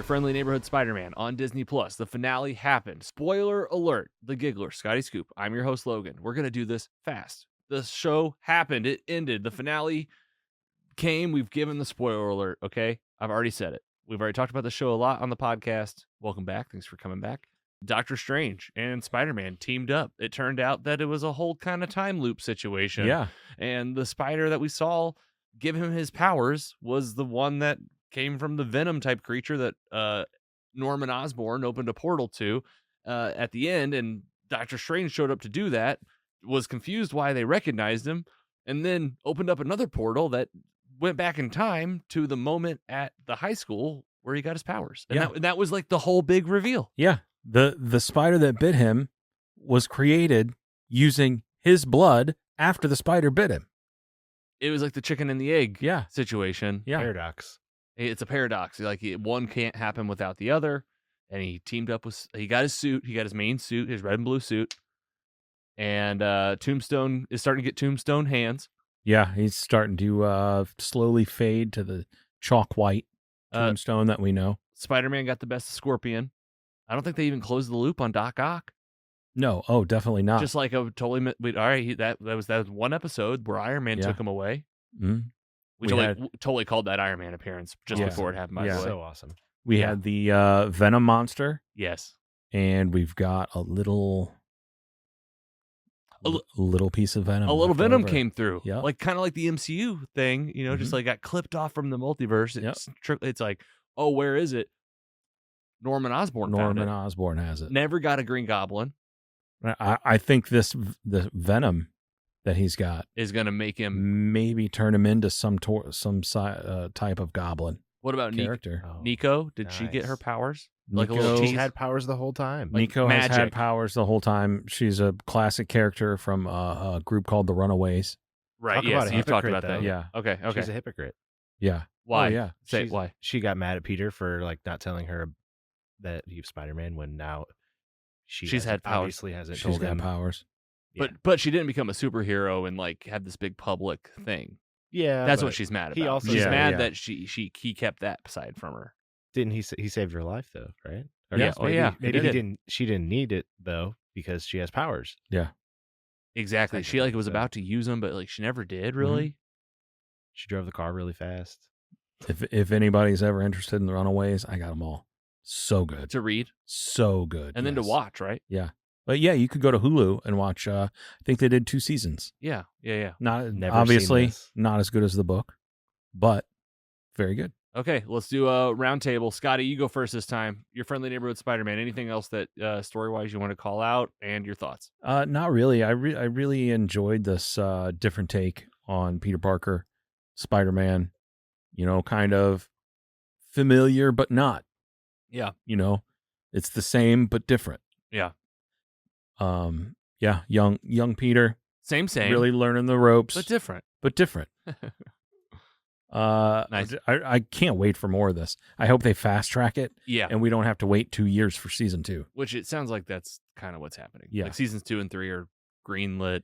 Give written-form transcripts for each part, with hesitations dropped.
Friendly Neighborhood Spider-Man on Disney+. The finale happened. Spoiler alert, the Giggler, Scotty Scoop. I'm your host, Logan. We're going to do this fast. The show happened. It ended. The finale came. We've given the spoiler alert, okay? I've already said it. We've already talked about the show a lot on the podcast. Welcome back. Thanks for coming back. Doctor Strange and Spider-Man teamed up. It turned out that it was a whole kind of time loop situation. Yeah. And the spider that we saw give him his powers was the one that came from the Venom type creature that Norman Osborn opened a portal to at the end, and Doctor Strange showed up to do that, was confused why they recognized him, and then opened up another portal that went back in time to the moment at the high school where he got his powers. And that was like the whole big reveal. Yeah. The spider that bit him was created using his blood after the spider bit him. It was like the chicken and the egg situation. Yeah. Paradox. It's a paradox. Like one can't happen without the other. And he teamed up with, he got his suit. He got his main suit, his red and blue suit. And Tombstone is starting to get Tombstone hands. Yeah. He's starting to slowly fade to the chalk white Tombstone that we know. Spider-Man got the best of Scorpion. I don't think they even closed the loop on Doc Ock. No. Oh, definitely not. Just like a totally, all right, that was one episode where Iron Man took him away. Mm-hmm. We totally called that Iron Man appearance just before it happened, by the way. So awesome. We had the Venom monster. Yes. And we've got a little piece of Venom. A little Venom over. came through. Yeah. Like kind of like the MCU thing, just like got clipped off from the multiverse. It's like, oh, where is it? Norman Osborn has it. Never got a Green Goblin. I think the Venom that he's got is going to make him maybe turn him into some type of goblin. What about character? Nico? Did she get her powers? Like she had powers the whole time. Nico has had powers the whole time. She's a classic character from a group called the Runaways. Right. Yes, you've talked about that. Yeah. Okay. She's a hypocrite. Yeah. Why? Oh, yeah. Why? She got mad at Peter for like not telling her that he's Spider-Man when now she's had powers. Obviously hasn't. She's got powers. But she didn't become a superhero and like have this big public thing. Yeah, that's what she's mad about. She's mad that he kept that side from her. Didn't he saved her life though, right? Or yeah. Maybe he didn't. She didn't need it though because she has powers. Yeah. Exactly. She was about to use them, but like she never did really. Mm-hmm. She drove the car really fast. If anybody's ever interested in the Runaways, I got them all. So good to read, so good, and then to watch, right? Yeah, but yeah, you could go to Hulu and watch. I think they did 2 seasons. Yeah. Not obviously not as good as the book, but very good. Okay, let's do a round table. Scotty, you go first this time. Your Friendly Neighborhood Spider-Man. Anything else that story-wise you want to call out and your thoughts? Not really. I really enjoyed this different take on Peter Parker, Spider-Man. Kind of familiar but not. Yeah. It's the same but different. Yeah. Yeah, young Peter. Same. Really learning the ropes. But different. Nice. I can't wait for more of this. I hope they fast track it. Yeah. And we don't have to wait 2 years for season 2. Which it sounds like that's kind of what's happening. Yeah. Like seasons 2 and 3 are greenlit.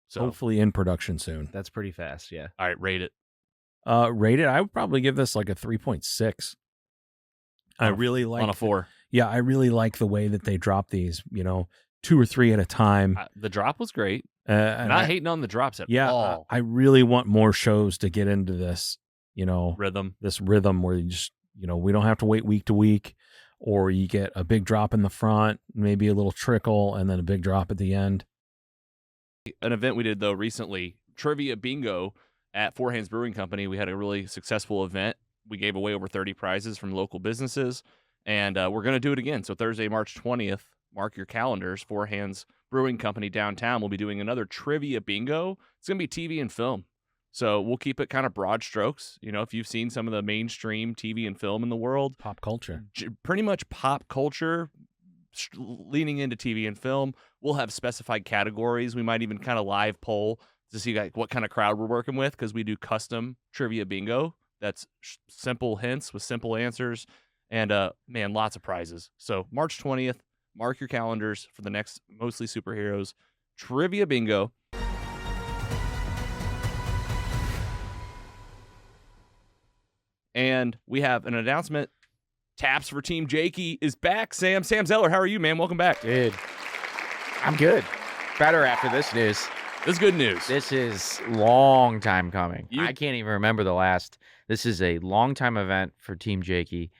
So hopefully in production soon. That's pretty fast, yeah. All right, rate it. Rated, I would probably give this like a 3.6. I really like on a 4. Yeah, I really like the way that they drop these, 2 or 3 at a time. The drop was great. Not hating on the drops at all. I really want more shows to get into this, rhythm. This rhythm where you just, we don't have to wait week to week, or you get a big drop in the front, maybe a little trickle, and then a big drop at the end. An event we did though recently, Trivia Bingo at Four Hands Brewing Company. We had a really successful event. We gave away over 30 prizes from local businesses, and we're going to do it again. So Thursday, March 20th, mark your calendars. Four Hands Brewing Company downtown will be doing another Trivia Bingo. It's going to be TV and film. So we'll keep it kind of broad strokes. If you've seen some of the mainstream TV and film in the world. Pop culture. Pretty much pop culture, leaning into TV and film. We'll have specified categories. We might even kind of live poll to see like what kind of crowd we're working with, because we do custom Trivia Bingo. That's simple hints with simple answers, and lots of prizes. So March 20th, mark your calendars for the next Mostly Superheroes Trivia Bingo. And we have an announcement Taps for Team Jakey is back. Sam Zeller, how are you, man? Welcome back. Dude, I'm good. Better after this news. This is good news. This is long time coming. You- I can't even remember the last. This is a long time event for Team Jakey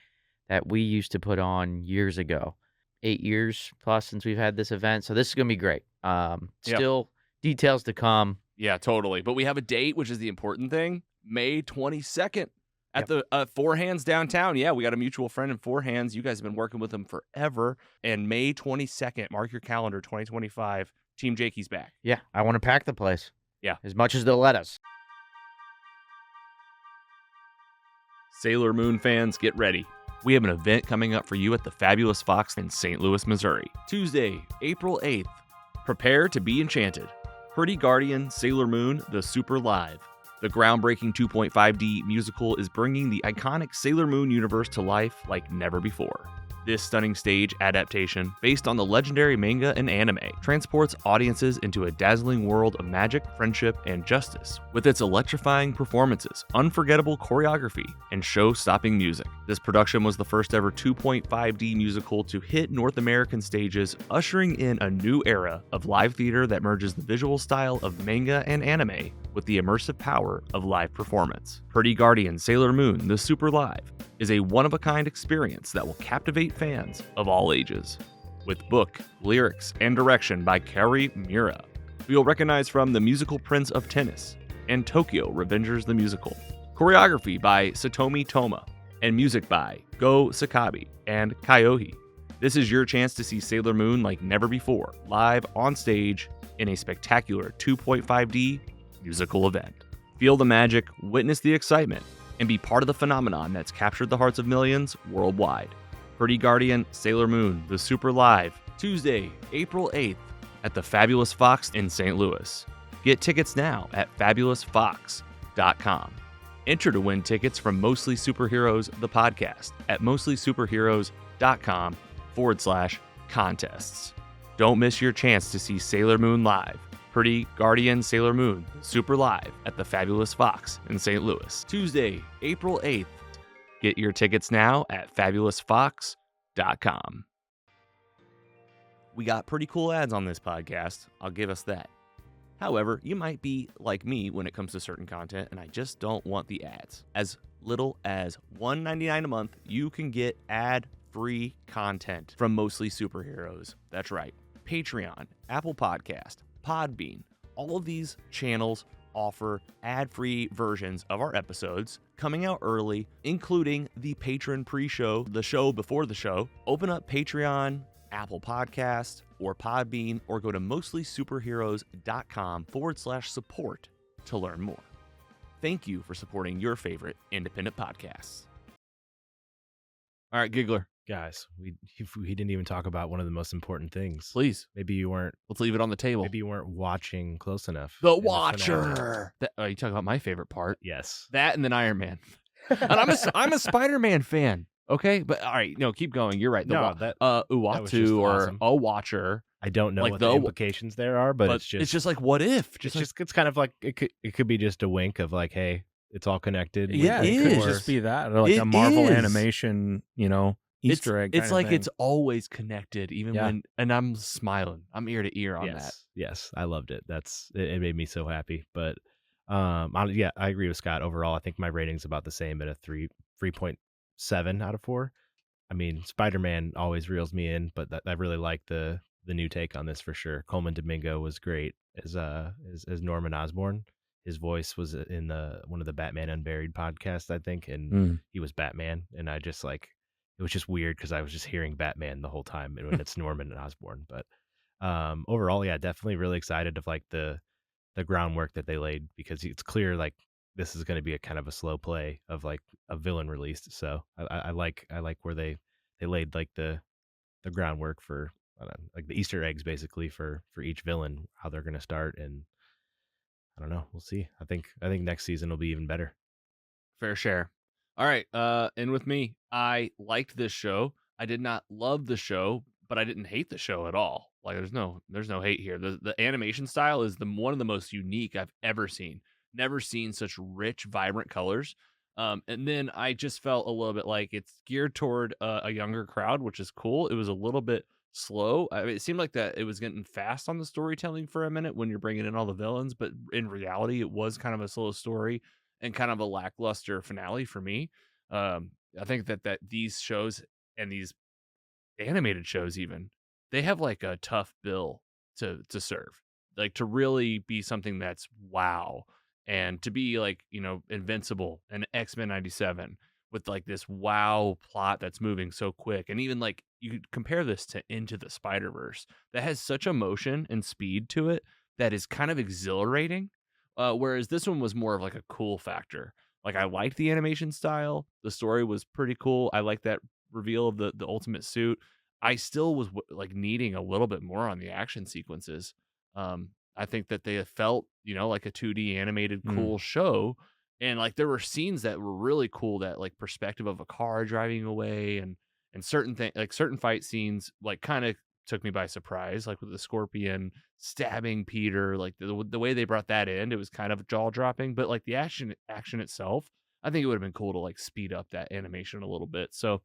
that we used to put on years ago. 8 years plus since we've had this event. So this is going to be great. Still details to come. Yeah, totally. But we have a date, which is the important thing. May 22nd at the Four Hands downtown. Yeah, we got a mutual friend in Four Hands. You guys have been working with him forever. And May 22nd, mark your calendar, 2025, Team Jakey's back. Yeah, I want to pack the place. Yeah. As much as they'll let us. Sailor Moon fans, get ready. We have an event coming up for you at the Fabulous Fox in St. Louis, Missouri. Tuesday, April 8th. Prepare to be enchanted. Pretty Guardian Sailor Moon, the Super Live. The groundbreaking 2.5D musical is bringing the iconic Sailor Moon universe to life like never before. This stunning stage adaptation, based on the legendary manga and anime, transports audiences into a dazzling world of magic, friendship, and justice. With its electrifying performances, unforgettable choreography, and show-stopping music. This production was the first ever 2.5D musical to hit North American stages, ushering in a new era of live theater that merges the visual style of manga and anime with the immersive power of live performance. Pretty Guardian Sailor Moon, the Super Live, is a one-of-a-kind experience that will captivate fans of all ages. With book, lyrics, and direction by Kari Mira, who you'll recognize from The Musical Prince of Tennis and Tokyo Revengers the Musical. Choreography by Satomi Toma, and music by Go Sakabi and Kyohi. This is your chance to see Sailor Moon like never before, live on stage in a spectacular 2.5D musical event. Feel the magic, witness the excitement, and be part of the phenomenon that's captured the hearts of millions worldwide. Pretty Guardian Sailor Moon, the Super Live, Tuesday, April 8th at the Fabulous Fox in St. Louis. Get tickets now at fabulousfox.com. Enter to win tickets from Mostly Superheroes, the podcast, at mostlysuperheroes.com/contests. Don't miss your chance to see Sailor Moon live. Pretty Guardian Sailor Moon, Super Live at the Fabulous Fox in St. Louis. Tuesday, April 8th. Get your tickets now at fabulousfox.com. We got pretty cool ads on this podcast, I'll give us that. However, you might be like me when it comes to certain content, and I just don't want the ads. As little as $1.99 a month, you can get ad-free content from Mostly Superheroes. That's right. Patreon, Apple Podcast, Podbean, all of these channels offer ad-free versions of our episodes coming out early, including the patron pre-show, the show before the show. Open up Patreon, Apple Podcast, or Podbean, or go to mostlysuperheroes.com/support to learn more. Thank you for supporting your favorite independent podcasts. All right, Giggler, Guys, we didn't even talk about one of the most important things. please, Maybe you weren't let's leave it on the table. maybe you weren't watching close enough. The in finale. Watcher. You talk about my favorite part. Yes. That and then Iron Man. And I'm a Spider-Man fan. Okay, but all right, no, keep going. You're right. No, that was Uatu just or awesome. a Watcher. I don't know like what the- the implications there are, but it's just like what if? it's kind of like it could be just a wink of like, hey, it's all connected. Yeah, It it could is. just be that, or like It a Marvel is. animation, Easter egg. It's kind of like thing. it's always connected, even Yeah. when. And I'm smiling. I'm ear to ear on yes, that. yes, I loved it. It made me so happy. But I agree with Scott. Overall, I think my rating's about the same at a 3.7 out of 4. I mean, Spider-Man always reels me in, but I really like the new take on this for sure. Coleman Domingo was great as Norman Osborn. His voice was in one of the Batman Unburied podcasts, I think, and he was Batman, and I just like it was just weird because I was just hearing Batman the whole time when it's Norman and Osborn. But overall, yeah, definitely really excited of like the groundwork that they laid, because it's clear like this is going to be a kind of a slow play of like a villain released. So I like where they laid like the groundwork for like the Easter eggs basically for each villain, how they're going to start, and I don't know, we'll see. I think next season will be even better. Fair share. All right. And with me, I liked this show. I did not love the show, but I didn't hate the show at all. Like there's no hate here. The animation style is one of the most unique I've ever seen. Never seen such rich, vibrant colors. And then I just felt a little bit like it's geared toward a younger crowd, which is cool. It was a little bit slow. I mean, it seemed like that it was getting fast on the storytelling for a minute when you're bringing in all the villains, but in reality, it was kind of a slow story and kind of a lackluster finale for me. I think that these shows and these animated shows even, they have like a tough bill to serve, like to really be something that's wow, and to be like, Invincible and X-Men 97 with like this wow plot that's moving so quick. And even like you could compare this to Into the Spider-Verse that has such emotion and speed to it that is kind of exhilarating, whereas this one was more of like a cool factor. Like I liked the animation style, the story was pretty cool. I liked that reveal of the ultimate suit. I still was like needing a little bit more on the action sequences. I think that they felt, like a 2D animated cool show, and like there were scenes that were really cool. That like perspective of a car driving away, and certain things, like certain fight scenes, like kind of took me by surprise. Like with the Scorpion stabbing Peter, like the way they brought that in, it was kind of jaw dropping. But like the action itself, I think it would have been cool to like speed up that animation a little bit. So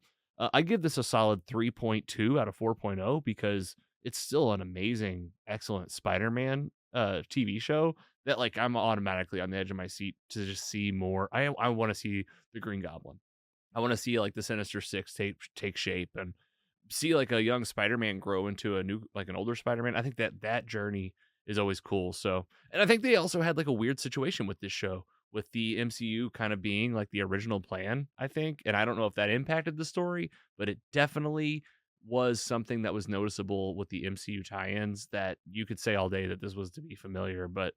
I give this a solid 3.2 out of 4.0 because it's still an amazing, excellent Spider-Man TV show that like I'm automatically on the edge of my seat to just see more. I want to see the Green Goblin. I want to see like the Sinister Six take shape and see like a young Spider-Man grow into a new, like an older Spider-Man. I think that journey is always cool. So, and I think they also had like a weird situation with this show, with the MCU kind of being like the original plan, I think. And I don't know if that impacted the story, but it definitely was something that was noticeable with the MCU tie-ins that you could say all day that this was to be familiar, but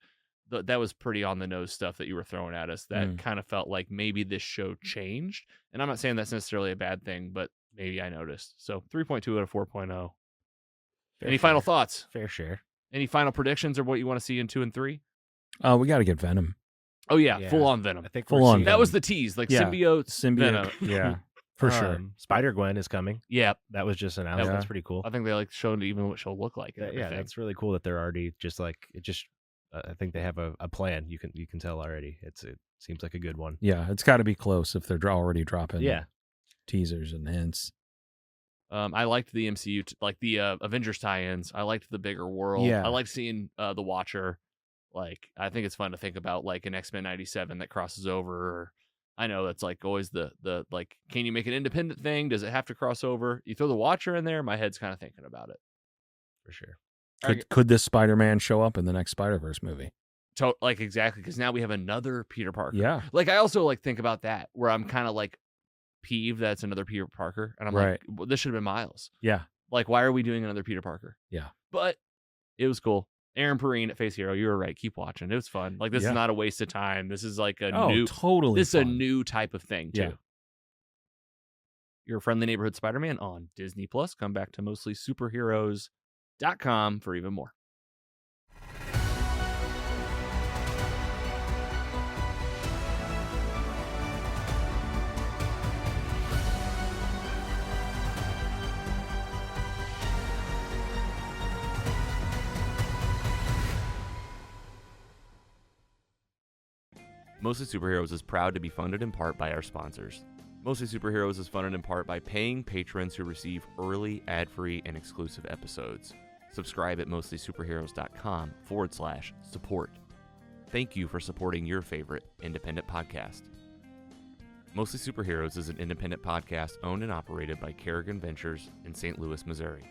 that was pretty on the nose stuff that you were throwing at us that kind of felt like maybe this show changed. And I'm not saying that's necessarily a bad thing, but maybe I noticed. So 3.2 out of 4.0. Any final thoughts? Fair share. Any final predictions or what you want to see in 2 and 3? We got to get Venom. Oh yeah, full on Venom. I think Full on that Venom. was the tease, like symbiote Venom. Yeah, for sure. Spider-Gwen is coming. Yeah, That was just announced. Yeah. That's pretty cool. I think they like showed even what she'll look like. And Yeah, everything. that's really cool that they're already just like it. Just I think they have a plan. You can tell already. It seems like a good one. Yeah, it's got to be close if they're already dropping Yeah. teasers and hints. I liked the MCU, like the Avengers tie-ins. I liked the bigger world. Yeah. I liked seeing the Watcher. Like, I think it's fun to think about like an X-Men 97 that crosses over. Or, I know that's like always the like, can you make an independent thing? Does it have to cross over? You throw the Watcher in there, my head's kind of thinking about it. For sure. Could this Spider-Man show up in the next Spider-Verse movie? Like exactly, because now we have another Peter Parker. Yeah. Like I also like think about that where I'm kind of like peeved that it's another Peter Parker, and I'm like, well, this should have been Miles. Yeah. Like, why are we doing another Peter Parker? Yeah. But it was cool. Aaron Perrine at Face Hero, you were right. Keep watching. It was fun. Like this is not a waste of time. This is like a new, totally. this is a fun. new type of thing too. Yeah. Your friendly neighborhood Spider-Man on Disney Plus. Come back to mostlysuperheroes.com for even more. Mostly Superheroes is proud to be funded in part by our sponsors. Mostly Superheroes is funded in part by paying patrons who receive early, ad-free, and exclusive episodes. Subscribe at mostlysuperheroes.com/support. Thank you for supporting your favorite independent podcast. Mostly Superheroes is an independent podcast owned and operated by Carrogan Ventures in St. Louis, Missouri.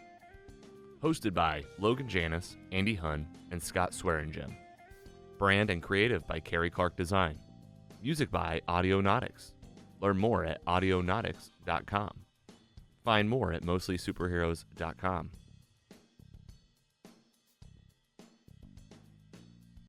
Hosted by Logan Janis, Andy Hunn, and Scott Swearingen. Brand and creative by Carrie Clark Design. Music by Audionautics. Learn more at audionautics.com. Find more at mostlysuperheroes.com.